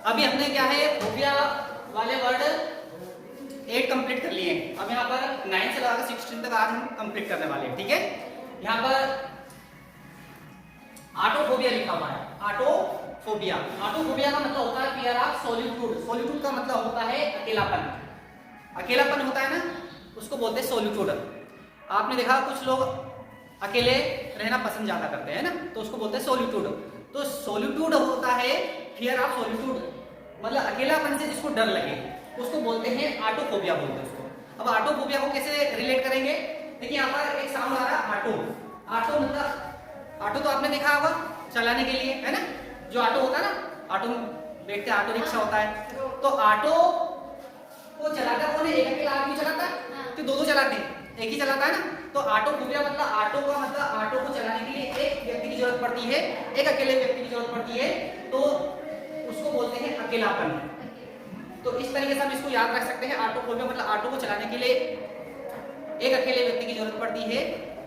अभी हमने क्या है फोबिया वाले वर्ड 8 कंप्लीट कर लिए। अब यहाँ पर 9 से लगा 16 तक आज हम कंप्लीट करने वाले हैं। ठीक है, यहाँ पर ऑटोफोबिया लिखा हुआ है। ऑटोफोबिया, ऑटोफोबिया का मतलब होता है फियर ऑफ सॉलिट्यूड। सॉलिट्यूड का मतलब होता है अकेलापन। अकेलापन होता है ना, उसको बोलते हैं सॉलिट्यूड। आपने देखा कुछ लोग अकेले रहना पसंद ज्यादा करते हैं ना, तो उसको बोलते हैं सॉलिट्यूड। तो सॉलिट्यूड होता है फियर ऑफ सॉलिट्यूड, मतलब अकेलापन से जिसको डर लगे उसको बोलते हैं ऑटोफोबिया बोलते हैं उसको। अब ऑटोफोबिया को कैसे रिलेट करेंगे, देखिए यहाँ पर एक साउंड आ रहा है ऑटो। ऑटो मतलब ऑटो तो आपने देखा होगा चलाने के लिए, है ना, जो ऑटो होता है ना, ऑटो देखते हैं ऑटो रिक्शा होता है। तो ऑटो को चलाता कौन है, एक अकेला आदमी चलाता है तो दो चलाते हैं, एक ही चलाता है ना। तो ऑटोफोबिया मतलब ऑटो का मतलब ऑटो को चलाने के लिए एक व्यक्ति की जरूरत पड़ती है, एक अकेले व्यक्ति की जरूरत पड़ती है, तो उसको बोलते हैं अकेलापन। तो इस तरीके से हम इसको याद रख सकते हैं। ऑटोफोबिया मतलब ऑटो को चलाने के लिए एक अकेले व्यक्ति की जरूरत पड़ती है,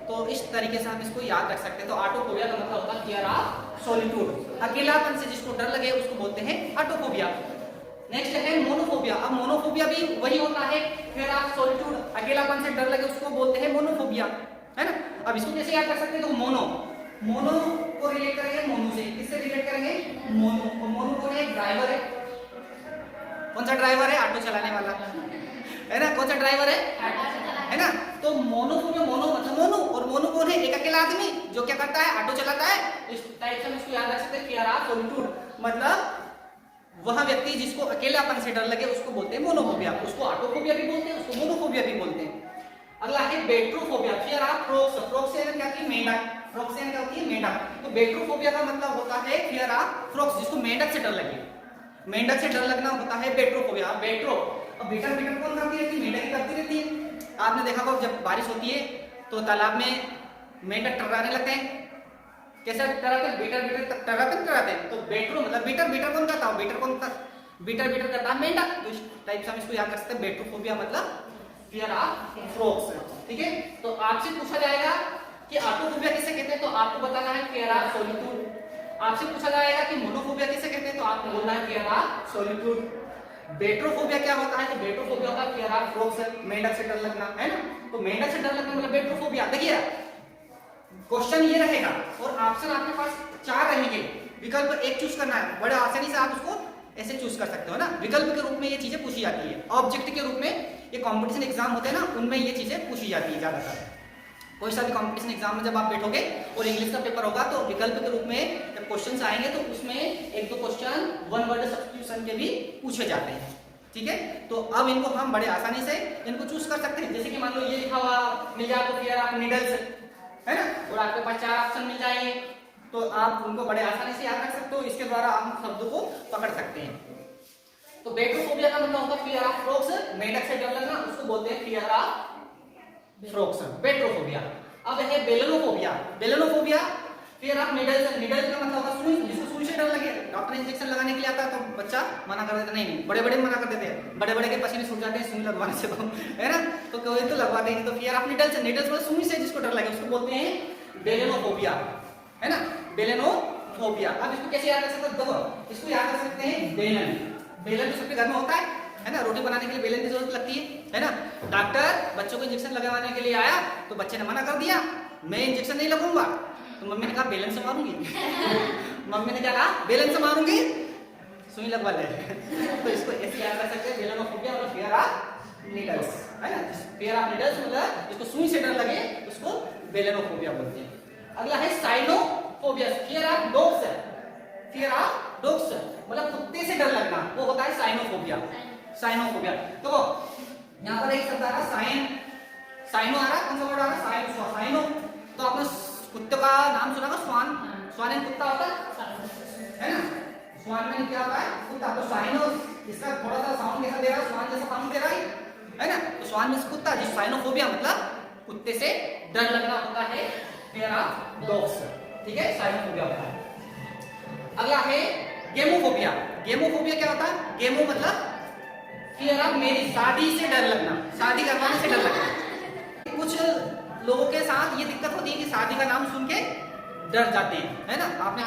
तो इस तरीके से हम इसको याद रख सकते हैं। तो ऑटोफोबिया का मतलब होता है फियर ऑफ सॉलिट्यूड, अकेलापन से जिसको डर लगे उसको बोलते हैं ऑटोफोबिया। नेक्स्ट है मोनोफोबिया। अब मोनोफोबिया भी वही होता है, फियर ऑफ सॉलिट्यूड, अकेलापन से डर लगे उसको बोलते हैं मोनोफोबिया, है ना। अब इसको कैसे याद कर सकते हैं, तो मोनो को रिलेट करेंगे मोनो से। किससे रिलेट करेंगे, मोनो। मोनो कौन है, ड्राइवर है। कौन सा ड्राइवर है, ऑटो चलाने वाला, है ना। कौन सा ड्राइवर है ना। तो मोनोफोबिया, मोनो मतलब मोनो, और मोनो कौन है, एक अकेला आदमी जो क्या करता है, ऑटो चलाता है। इस टाइप से हम इसको याद रख सकते हैं, फियर ऑफ सॉलिट्यूड मतलब वह व्यक्ति जिसको अकेलापन से डर लगे उसको बोलते हैं मोनोफोबिया। उसको ऑटोफोबिया भी बोलते हैं, उसको मोनोफोबिया भी बोलते हैं। अगला है बेट्रोफोबिया, फियर ऑफ फ्रॉग्स। फ्रॉग से क्या होती है, मेंढक। फ्रॉग से क्या होती है, मेंढक। तो बेट्रोफोबिया का मतलब होता है फियर ऑफ फ्रॉग्स, जिसको मेंढक से डर लगे। मेंढक से डर लगना होता है बेट्रोफोबिया। बेट्रो, अब बीटर बीटर कौन करती रहती है, मेंढक ही करती रहती है। आपने देखा होगा जब बारिश होती है तो तालाब में मेंढक टकराने लगते हैं, कैसे टकराते हैं, बीटर बीटर टकराते हैं। तो बेट्रो मतलब बीटर बीटर कौन करता है, बीटर कौन करता, बीटर बीटर करता है मेंढक। तो इस टाइप से हम इसको याद कर सकते हैं, बेट्रोफोबिया मतलब फियर ऑफ फ्रॉग्स। ठीक है, तो आपसे पूछा जाएगा कि ऑटोफोबिया किसे कहते हैं, तो आपको बताना है फियर ऑफ सॉलिट्यूड। आपसे पूछा जाएगा कि मोनोफोबिया किसे कहते हैं, तो आपको बोलना है फियर ऑफ सॉलिट्यूड। बेट्रोफोबिया क्या होता है, तो बेट्रोफोबिया होता है फियर ऑफ फ्रॉग्स, मेंढक से डर लगना, है ना। तो मेंढक से डर लगना मतलब बेट्रोफोबिया। देखिए क्वेश्चन ये रहेगा और ऑप्शन आपके पास 4 रहेंगे, विकल्प एक चूज करना है। बड़े आसानी से आप उसको ऐसे चूज कर सकते हो ना। विकल्प के रूप में ये चीजें पूछी जाती है, ऑब्जेक्ट के रूप में ये कंपटीशन एग्जाम होते हैं ना, उनमें ये चीजें पूछी जाती है ज्यादातर। कोई सा भी कंपटीशन एग्जाम में जब आप बैठोगे और इंग्लिश का पेपर होगा तो विकल्प के रूप में जब क्वेश्चंस आएंगे तो उसमें एक दो क्वेश्चन वन वर्ड सब्स्टिट्यूशन के भी पूछे जाते हैं। ठीक है, तो अब इनको हम बड़े आसानी से इनको चूज कर सकते हैं। जैसे कि मान लो ये लिखा हुआ मिल जाए तो फियर ऑफ नीडल्स, है ना, और आपके पास 4 ऑप्शन मिल जाएंगे तो आप उनको बड़े आसानी से याद रख सकते हो। इसके द्वारा आप शब्द को पकड़ सकते हैं। तो बेट्रोफोबिया का मतलब होता है फियर ऑफ फ्रॉग्स, मेंढक से डर लगना, उसको बोलते हैं फियर ऑफ फ्रॉग्स, बेट्रोफोबिया। अब है बेलेनोफोबिया। बेलेनोफोबिया फियर ऑफ नीडल्स। नीडल्स का मतलब होता है सुई, जिसको सुई से डर लगे। डॉक्टर इंजेक्शन लगाने के लिए आता है तो बच्चा मना कर देता, नहीं, बड़े बड़े मना कर देते हैं, बड़े बड़े के पसीने सूख जाते हैं सुई लगवाने से, है ना। तो कोई तो लगवा देंगे। तो फियर ऑफ नीडल्स, नीडल्स मतलब सुई से जिसको डर लगे उसको बोलते हैं बेलेनोफोबिया, है ना, बेलेनोफोबिया। अब इसको कैसे याद कर सकते हैं, देखो इसको याद कर सकते हैं बेलन। बेलन तो सबके घर में होता है ना, रोटी बनाने के लिए बेलन की जरूरत लगती है ना। डॉक्टर बच्चों को इंजेक्शन लगवाने के लिए आया तो बच्चे ने मना कर दिया, मैं इंजेक्शन नहीं लगूंगा। तो मम्मी ने कहा बेलन से मारूंगी। मम्मी ने क्या कहा, बेलन से मारूंगी, सुई लगवा ले। तो इसको ऐसे याद कर सकते हैं, बेलेनोफोबिया मतलब फियर ऑफ नीडल्स, है ना। फियर ऑफ नीडल्स मतलब जिसको सुई से डर लगे उसको बेलेनोफोबिया बोलते हैं। अगला है Sinophobia, fear of dogs. Fear of dogs मतलब कुत्ते से डर लगना, वो होता है साइनोफोबिया। साइनोफोबिया तो यहाँ पर एक शब्द आ रहा साइन, साइनो आ रहा, कौन सा वर्ड आ रहा, साइन, साइनो। तो आपने कुत्ते का नाम सुना होगा, स्वान। स्वान एक कुत्ता होता है ना, स्वान में क्या होता है, कुत्ता। तो साइनो इसका थोड़ा सा साउंड कैसा दे रहा है, स्वान जैसा साउंड दे रहा है ना। तो स्वान में कुत्ता, जिस साइनोफोबिया मतलब कुत्ते से डर लगना होता है फियर ऑफ डॉग्स। ठीक है, साइनोफोबिया होता है। अगला है गेमोफोबिया। गेमोफोबिया क्या होता है, गेमो मतलब फियर ऑफ मैरिज, शादी से डर लगना, शादी करवाने से डर लगना। कुछ लोगों के साथ ये दिक्कत होती है कि शादी का नाम सुन के डर जाते हैं, है ना। आपने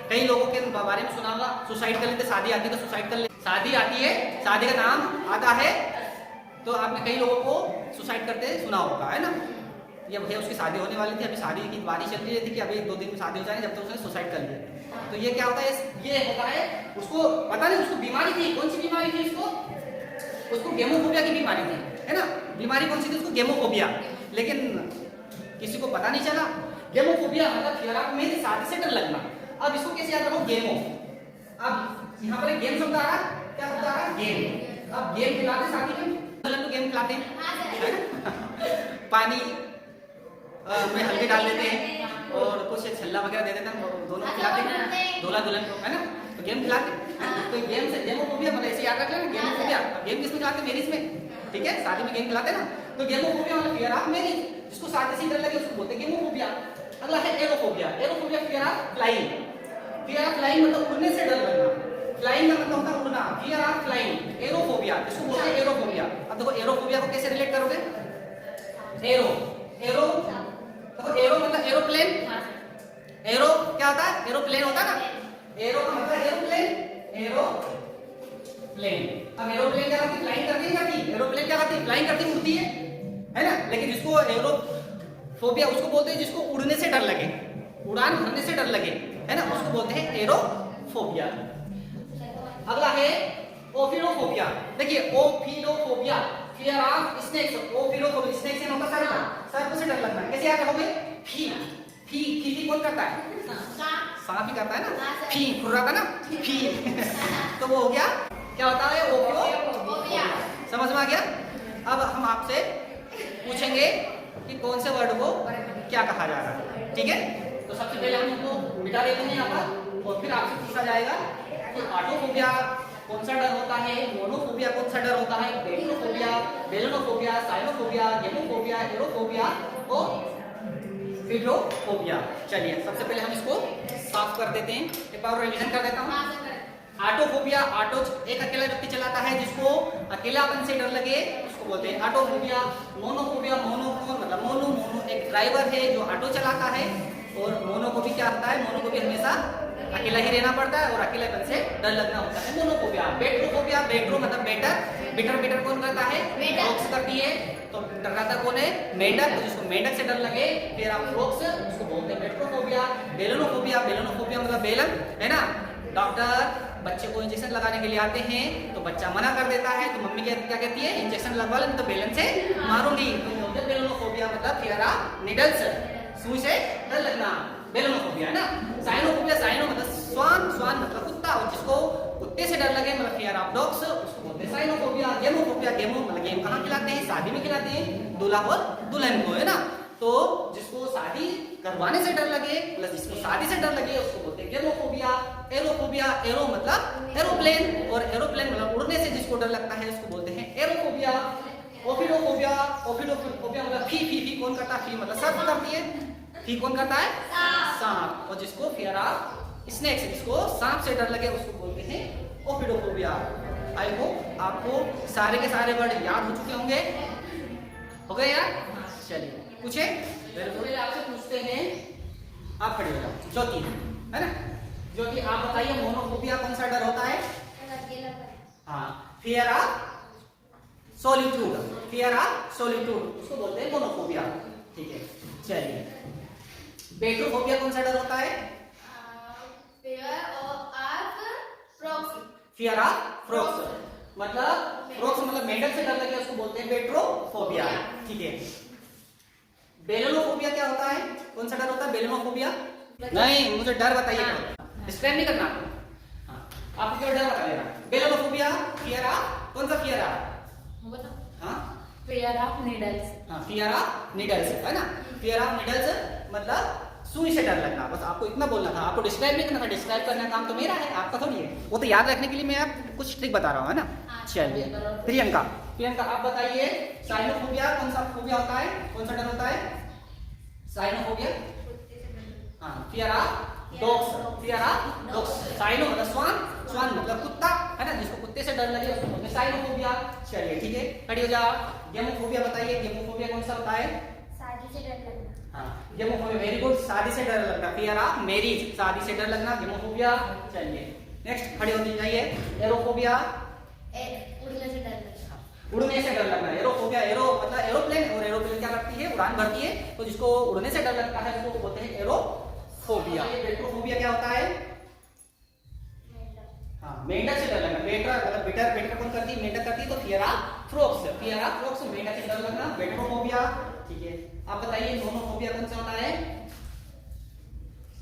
कई लोगों के बारे में सुना होगा, सुसाइड कर लेते, शादी आती है तो सुसाइड कर लेते, शादी आती है, शादी का नाम आता है तो आपने कई लोगों को सुसाइड करते सुना होगा, है ना। ये भैया उसकी शादी होने वाली थी, अभी शादी की बारी चल रही थी कि अभी 2 दिन में शादी हो जाएगी, जब तक उसने सुसाइड कर लिया। तो ये क्या होता है, ये होता है उसको पता नहीं, उसको बीमारी थी, कौन सी बीमारी थी उसको गेमोफोबिया की बीमारी थी, है ना। बीमारी कौन सी थी, उसको गेमोफोबिया, लेकिन किसी को पता नहीं चला। गेमोफोबिया मतलब फियर ऑफ में शादी से डर लगना। अब इसको कैसे याद रखो, गेमो, अब यहाँ पर गेम शब्द आ रहा है, क्या शब्द आ रहा है, गेम। अब गेम खिलाते शादी में, तो गेम खिलाते हैं पानी में हल्दी डाल देते हैं और कुछ छल्ला वगैरह दे देते हैं, दोनों खिलाते हैं दूल्हा दुल्हन को, है ना। तो गेम खिलाते हैं, तो गेम से गेमोफोबिया मतलब ऐसे याद रख लेना, गेमोफोबिया। गेम किसमें खिलाते हैं, मैरिज में, ठीक है, शादी में गेम खिलाते हैं ना। तो गेमोफोबिया मतलब फियर ऑफ मैरिज, जिसको शादी से डर लगे उसको बोलते हैं गेमोफोबिया। अगला है aerophobia. Aerophobia fear of flying. Fear of flying मतलब उड़ने से डर लगना, फ्लाइंग का मतलब होता है उड़ना, फियर ऑफ फ्लाइंग। एरोफोबिया, इसको बोलते हैं एरोफोबिया। अब देखो एरोफोबिया को कैसे रिलेट करोगे, एरो तो एरो मतलब एरोप्लेन, एरो क्या होता है, एरोप्लेन होता है ना, एरो का मतलब एरोप्लेन, एरोप्लेन। अब एरोप्लेन क्या करती है, फ्लाइंग करती है, करती एरोप्लेन क्या करती है, फ्लाइंग करती है, उड़ती है ना। लेकिन जिसको एरोफोबिया उसको बोलते हैं जिसको उड़ने से डर लगे, उड़ान भरने से डर लगे, है ना, उसको बोलते हैं एरोफोबिया। अगला है ओफिलोफोबिया। देखिए ओफिलोफोबिया, फियर ऑफ स्नेक्स। ओफिलोफोबिया, स्नेक से होता है सर्प से डर लगना। कैसे याद रखोगे, फी कौन करता है, सांप ही करता है ना, फी खुर्राता ना, फी तो वो हो गया, क्या होता है ओफिलोफोबिया। समझ में आ गया। अब हम आपसे पूछेंगे कि कौन से वर्ड को क्या कहा जा रहा है, ठीक है। तो सबसे पहले हम इसको मिटा देते हैं यहाँ पर, और फिर आपसे पूछा जाएगा कि ऑटोफोबिया कौन सा डर होता है, मोनोफोबिया कौन सा डर होता है, बेट्रोफोबिया, बेलोनोफोबिया, साइनोफोबिया, गेमोफोबिया, एरोफोबिया और फिड्रोफोबिया। चलिए सबसे पहले हम इसको साफ कर देते हैं, एक बार रिवीजन कर देता हूँ। ऑटोफोबिया, ऑटो एक अकेला व्यक्ति चलाता है, जिसको अकेलापन से डर लगे उसको बोलते हैं ऑटोफोबिया। मोनोफोबिया, मोनो मतलब मोनो एक ड्राइवर है जो ऑटो चलाता है, और मोनोफोबिया क्या होता है, मोनोफोबिया हमेशा अकेला ही रहना पड़ता है और अकेलेपन से डर लगना होता है, मोनोफोबिया। बेट्रोफोबिया, बेट्रो मतलब बेटर कौन करता है, फ्रॉक्स करती है, तो डराता कौन है, मेंढक, तो जिसको मेंढक से डर लगे फिर आप फ्रॉक्स उसको बोलते हैं बेट्रोफोबिया। बेलोनोफोबिया, बेलोनोफोबिया मतलब बेलन, है ना। डॉक्टर बच्चे को इंजेक्शन लगाने के लिए आते हैं तो बच्चा मना कर देता है, तो मम्मी क्या कहती है, इंजेक्शन लगवा ले तो बेलन से मारूंगी, तो बेलोनोफोबिया मतलब फियर ऑफ नीडल्स, सुई से डर लगना, बेलोनोफोबिया, है ना। साइनोफोबिया, साइनो मतलब स्वान, स्वान मतलब कुत्ता, और जिसको कुत्ते से डर लगे मतलब फियर ऑफ डॉग्स उसको बोलते हैं साइनोफोबिया। गेमोफोबिया, गेमो मतलब गेम कहाँ खिलाते हैं, शादी में खिलाते हैं दूल्हा और दुल्हन को, है ना। तो जिसको शादी करवाने से डर लगे प्लस जिसको शादी से डर लगे उसको बोलते हैं गेमोफोबिया। एरोफोबिया, एरो मतलब एरोप्लेन, और एरोप्लेन मतलब उड़ने से जिसको डर लगता है उसको बोलते हैं एरोफोबिया। ओफिलोफोबिया, ओफिलोफोबिया मतलब फी कौन करता है, फी मतलब सर्प करती है, फी कौन करता है, सांप, और जिसको फियर ऑफ स्नेक्स, जिसको सांप से डर लगे उसको बोलते हैं ओफिलोफोबिया। आई होप आपको सारे के सारे वर्ड याद हो चुके होंगे, हो गए यार। चलिए पूछे, आपसे पूछते हैं, आप खड़े हो जाओ, ज्योति, है ना। ज्योति आप बताइए मोनोफोबिया कौन सा डर होता है, हाँ, fear of solitude, fear of solitude उसको बोलते हैं मोनोफोबिया, ठीक है। चलिए बेट्रोफोबिया कौन सा डर होता है, फियर ऑफ फ्रॉक्स मतलब मेंढक से डर लगे उसको बोलते हैं बेट्रोफोबिया, ठीक है। बेलोनोफोबिया क्या होता है, कौन सा डर होता है बेलोनोफोबिया, नहीं मुझे डर बताइए, डिस्क्राइब नहीं करना, हाँ आपको क्या डर बता देना। बेलोनोफोबिया फियर ऑफ कौन सा, फियर ऑफ, हाँ फियर ऑफ नीडल्स, हाँ फियर ऑफ नीडल्स, है ना। फियर ऑफ नीडल्स मतलब सुई से डर लगना, बस आपको इतना बोलना था, आपको डिस्क्राइब नहीं करना था, डिस्क्राइब करने का काम तो मेरा है, आपका थोड़ी है, वो तो याद रखने के लिए मैं आपको कुछ ट्रिक बता रहा हूँ, है ना। चलिए प्रियंका, प्रियंका आप बताइए साइनोफोबिया कौन सा फोबिया होता है, कौन सा डर होता है, साइनोफोबिया, हाँ fear of dogs, fear of dogs, cyno मतलब स्वान, स्वान मतलब कुत्ता, है ना, जिसको कुत्ते से डर लगे उसको बोलते हैं साइनोफोबिया। चलिए ठीक है, खड़ी हो जाओ। गेमोफोबिया बताइए, गेमोफोबिया कौन सा होता है, शादी से डर लगना, हाँ, गेमोफोबिया, वेरी गुड। शादी से डर लगना, फियर ऑफ मैरिज, शादी से डर लगना, गेमोफोबिया। चलिए नेक्स्ट, खड़े होती जाइए। एरोफोबिया, उड़ने से डर लगता है। उड़ने से डर लगना। एरोफोबिया, एरो मतलब एरोप्लेन, और एरोप्लेन क्या करती है, उड़ान भरती है, तो जिसको उड़ने से डर लगता है उसको बोलते हैं एरोफोबिया। बेट्रोफोबिया क्या होता है? हाँ, मेंढक से डर लगना। बेटर मतलब बेटर कौन करती है? मेंढक करती है, तो fear of frogs, fear of frogs, मेंढक से डर लगना, बेट्रोफोबिया। ठीक है, आप बताइए मोनोफोबिया कौन सा होता है?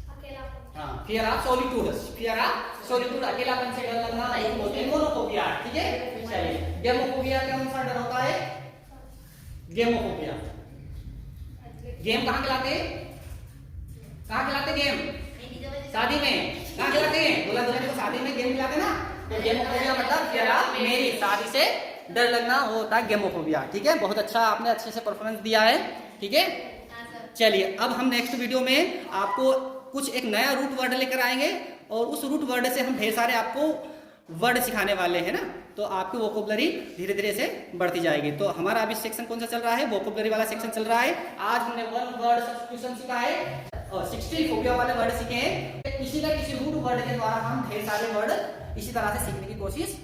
अकेलापन। हाँ, fear of solitude, fear of solitude, अकेलापन से डर लगना, ये बोलते हैं मोनोफोबिया। ठीक है, चलिए गेमोफोबिया कौन सा डर होता है? गेमोफोबिया। गेम कहाँ खिलाते हैं? कहाँ खिलाते गेम? शादी में। कहाँ खिलाते हैं? दूल्हा दुल्हन को शादी में गेम खिलाते ना, तो गेमोफोबिया मतलब फियर ऑफ मैरिज, शादी से डर लगना वो होता है गेमोफोबिया। ठीक है, बहुत अच्छा, आपने अच्छे से परफॉर्मेंस दिया है। ठीक है, चलिए अब हम नेक्स्ट वीडियो में आपको कुछ एक नया रूट वर्ड लेकर आएंगे, और उस रूट वर्ड से हम ढेर सारे आपको वर्ड सिखाने वाले हैं ना, तो आपकी वोकेबुलरी धीरे धीरे से बढ़ती जाएगी। तो हमारा अभी सेक्शन कौन सा चल रहा है? वोकेबुलरी वाला सेक्शन चल रहा है। आज हमने वन वर्ड सब्स्टिट्यूशन सीखा है और 16 फोबिया वाले वर्ड सीखे हैं। किसी ना किसी रूट वर्ड के द्वारा हम ढेर सारे वर्ड इसी तरह से सीखने की कोशिश